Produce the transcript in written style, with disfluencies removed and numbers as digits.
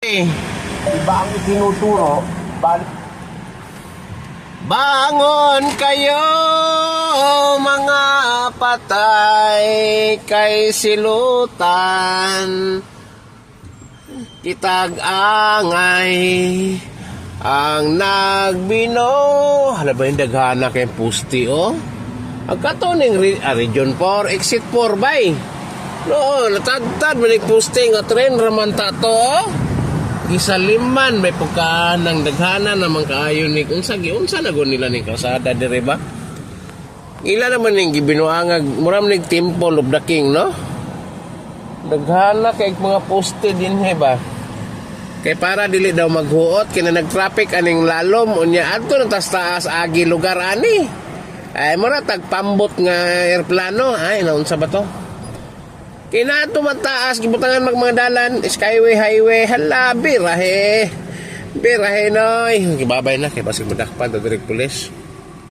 Iba ang itinuturo, Bangon kayo mga patay kay silutan, kitag angay ang nagbino. Hala ba yung daghana kay pusti ang katoning Region 4 Exit 4 bay no natagtad manig pusti nga tren raman tato gisaliman may pagkaan ng daghana naman kaayo ni unsa na gon nila ning kalsada dire ba ila naman ning gibinuangag muram ning Temple of the King no daghana kay mga poste dinhe ba kay para dili daw maghuot kina nagtraffic aning lalom unya adto na taas agi lugar ani ay mura tagpambot nga aeroplano ay naunsa ba to kinato mataas gibutangan mga dalan skyway highway hala birahe noy gibabay na kay basig madakpan ta direct pulis